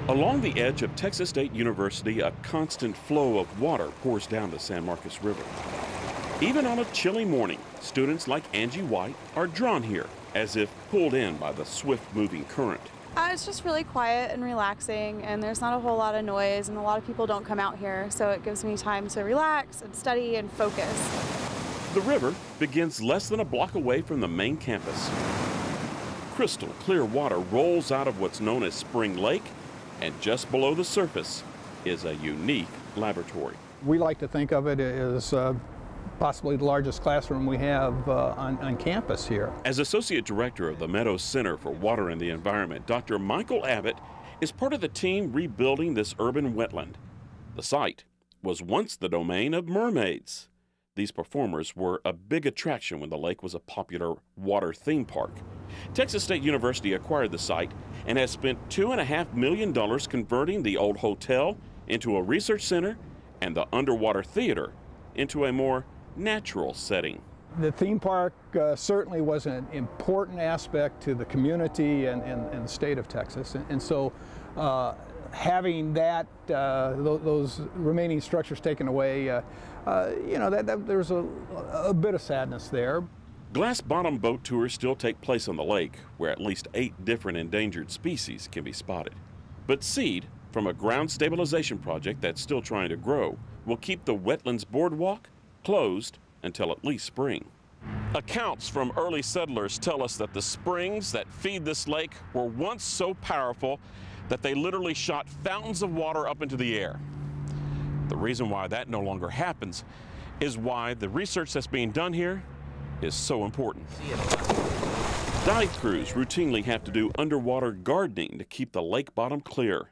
Along the edge of Texas State University, a constant flow of water pours down the San Marcos River. Even on a chilly morning, students like Angie White are drawn here, as if pulled in by the swift-moving current. It's just really quiet and relaxing, and there's not a whole lot of noise, and a lot of people don't come out here, so it gives me time to relax and study and focus. The river begins less than a block away from the main campus. Crystal clear water rolls out of what's known as Spring Lake, and just below the surface is a unique laboratory. We like to think of it as possibly the largest classroom we have on campus here. As Associate Director of the Meadows Center for Water and the Environment, Dr. Michael Abbott is part of the team rebuilding this urban wetland. The site was once the domain of mermaids. These performers were a big attraction when the lake was a popular water theme park. Texas State University acquired the site and has spent $2.5 million converting the old hotel into a research center and the underwater theater into a more natural setting. The theme park certainly was an important aspect to the community and the state of Texas, and so having that those remaining structures taken away, there's a bit of sadness there. Glass bottom boat tours still take place on the lake, where at least 8 different endangered species can be spotted. But seed from a ground stabilization project that's still trying to grow will keep the wetlands boardwalk closed until at least spring. Accounts from early settlers tell us that the springs that feed this lake were once so powerful that they literally shot fountains of water up into the air. The reason why that no longer happens is why the research that's being done here is so important. Dive crews routinely have to do underwater gardening to keep the lake bottom clear.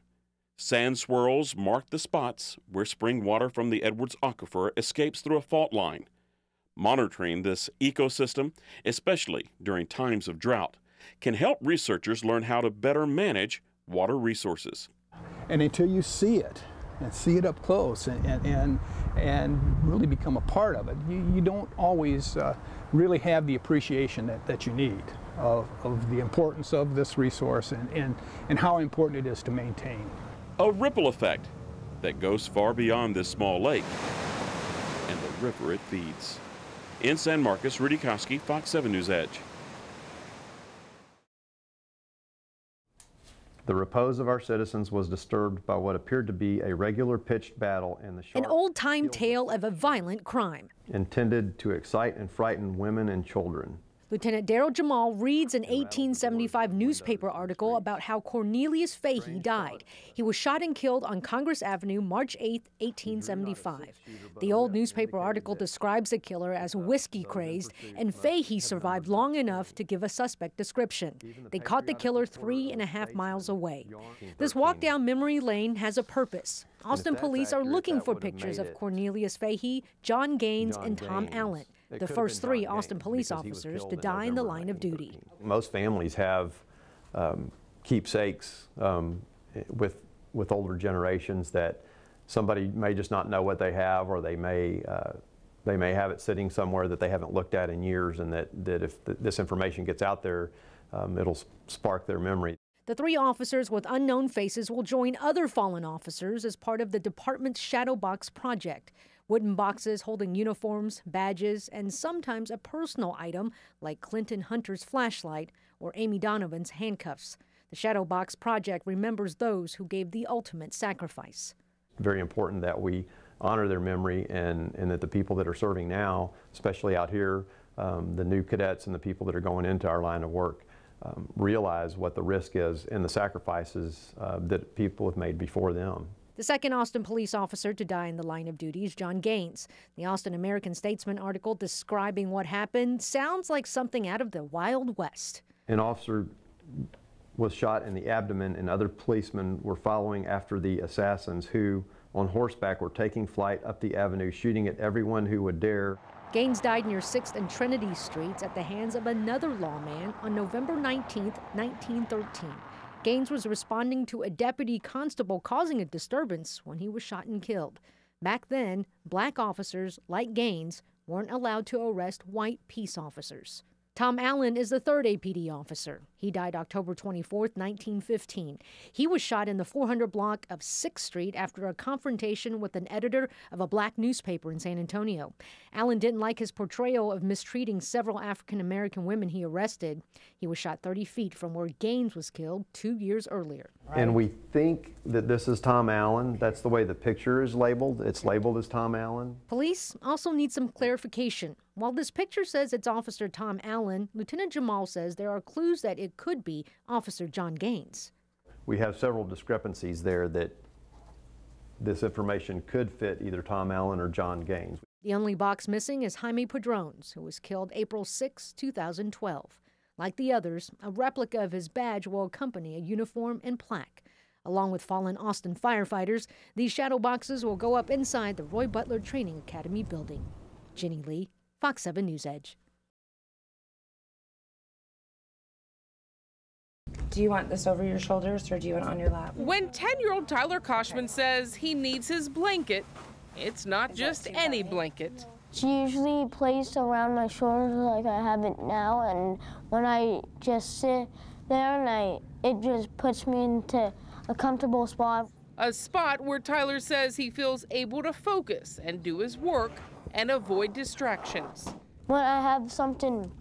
Sand swirls mark the spots where spring water from the Edwards Aquifer escapes through a fault line. Monitoring this ecosystem, especially during times of drought, can help researchers learn how to better manage water resources. And until you see it, and see it up close and really become a part of it, you don't always really have the appreciation that you need of the importance of this resource and how important it is to maintain. A ripple effect that goes far beyond this small lake and the river it feeds. In San Marcos, Rudy Koski, Fox 7 News Edge. The repose of our citizens was disturbed by what appeared to be a regular pitched battle in the an old-time tale of a violent crime intended to excite and frighten women and children. Lieutenant Daryl Jamal reads an 1875 newspaper article about how Cornelius Fahey died. He was shot and killed on Congress Avenue, March 8, 1875. The old newspaper article describes the killer as whiskey-crazed, and Fahey survived long enough to give a suspect description. They caught the killer 3.5 miles away. This walk down memory lane has a purpose. Austin police are looking for pictures of Cornelius Fahey, John Gaines, and Tom Allen, the first 3 Austin police officers to die in the line of duty. Most families have keepsakes with older generations that somebody may just not know what they have, or they may have it sitting somewhere that they haven't looked at in years, and that if this information gets out there, it'll spark their memory. The 3 officers with unknown faces will join other fallen officers as part of the department's Shadow Box project. Wooden boxes holding uniforms, badges, and sometimes a personal item like Clinton Hunter's flashlight or Amy Donovan's handcuffs. The Shadow Box project remembers those who gave the ultimate sacrifice. Very important that we honor their memory, and that the people that are serving now, especially out here, the new cadets and the people that are going into our line of work, realize what the risk is and the sacrifices that people have made before them. The second Austin police officer to die in the line of duty is John Gaines. The Austin American-Statesman article describing what happened sounds like something out of the Wild West. An officer was shot in the abdomen, and other policemen were following after the assassins, who on horseback were taking flight up the avenue, shooting at everyone who would dare. Gaines died near 6th and Trinity Streets at the hands of another lawman on November 19, 1913. Gaines was responding to a deputy constable causing a disturbance when he was shot and killed. Back then, black officers, like Gaines, weren't allowed to arrest white peace officers. Tom Allen is the third APD officer. He died October 24, 1915. He was shot in the 400 block of 6th Street after a confrontation with an editor of a black newspaper in San Antonio. Allen didn't like his portrayal of mistreating several African-American women he arrested. He was shot 30 feet from where Gaines was killed 2 years earlier. And we think that this is Tom Allen. That's the way the picture is labeled. It's labeled as Tom Allen. Police also need some clarification. While this picture says it's Officer Tom Allen, Lieutenant Jamal says there are clues that it could be Officer John Gaines. We have several discrepancies there that this information could fit either Tom Allen or John Gaines. The only box missing is Jaime Padrones, who was killed April 6, 2012. Like the others, a replica of his badge will accompany a uniform and plaque. Along with fallen Austin firefighters, these shadow boxes will go up inside the Roy Butler Training Academy building. Ginny Lee, Fox 7 News Edge. Do you want this over your shoulders or do you want it on your lap? When 10-year-old Tyler Koshman says he needs his blanket, it's not just any blanket. She usually plays around my shoulders like I have it now, and when I just sit there and it just puts me into a comfortable spot. A spot where Tyler says he feels able to focus and do his work and avoid distractions. When I have something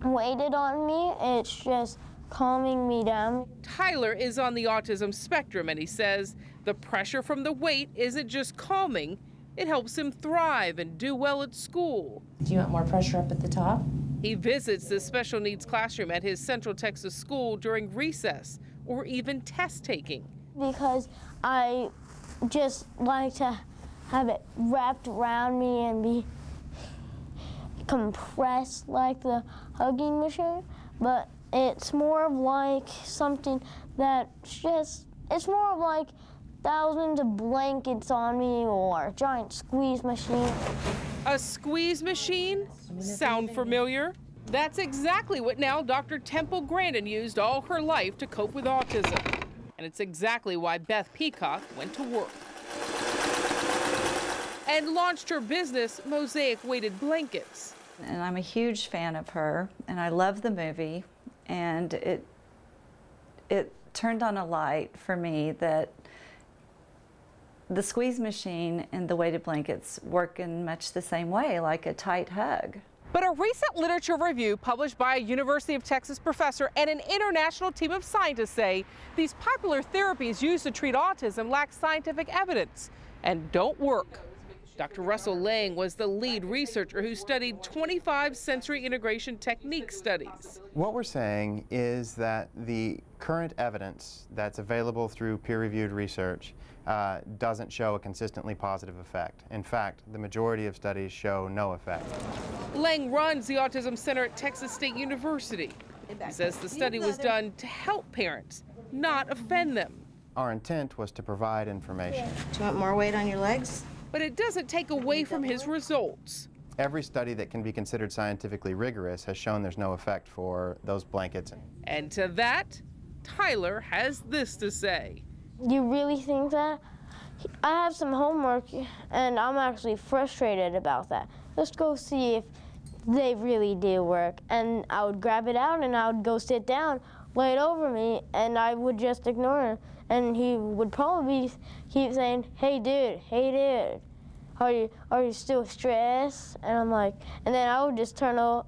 weighted on me, it's just calming me down. Tyler is on the autism spectrum, and he says the pressure from the weight isn't just calming, it helps him thrive and do well at school. Do you want more pressure up at the top? He visits the special needs classroom at his Central Texas school during recess or even test taking. Because I just like to have it wrapped around me and be compressed like the hugging machine, but it's more of like something that's just, it's more of like thousands of blankets on me or a giant squeeze machine. A squeeze machine? Sound familiar? That's exactly what now Dr. Temple Grandin used all her life to cope with autism. And it's exactly why Beth Peacock went to work and launched her business, Mosaic Weighted Blankets. And I'm a huge fan of her, and I love the movie, and it turned on a light for me that the squeeze machine and the weighted blankets work in much the same way, like a tight hug. But a recent literature review published by a University of Texas professor and an international team of scientists say these popular therapies used to treat autism lack scientific evidence and don't work. Dr. Russell Lang was the lead researcher who studied 25 sensory integration technique studies. What we're saying is that the current evidence that's available through peer-reviewed research doesn't show a consistently positive effect. In fact, the majority of studies show no effect. Lang runs the Autism Center at Texas State University. He says the study was done to help parents, not offend them. Our intent was to provide information. Do you want more weight on your legs? But it doesn't take away from his results. Every study that can be considered scientifically rigorous has shown there's no effect for those blankets. And to that, Tyler has this to say. You really think that? I have some homework and I'm actually frustrated about that. Let's go see if they really do work. And I would grab it out and I would go sit down, lay it over me, and I would just ignore it. And he would probably keep saying, hey dude, are you still stressed? And I'm like, and then I would just ignore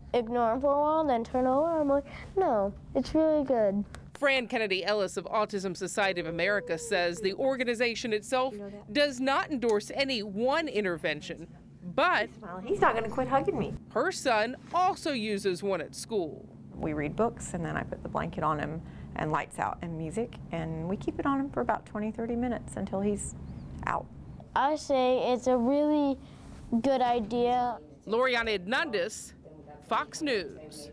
him for a while, then turn over, I'm like, no, it's really good. Fran Kennedy Ellis of Autism Society of America says the organization itself does not endorse any one intervention, but He's not gonna quit hugging me. her son also uses one at school. We read books and then I put the blanket on him and lights out and music, and we keep it on him for about 20-30 minutes until he's out. I say it's a really good idea. Loriana Hernandez, Fox News.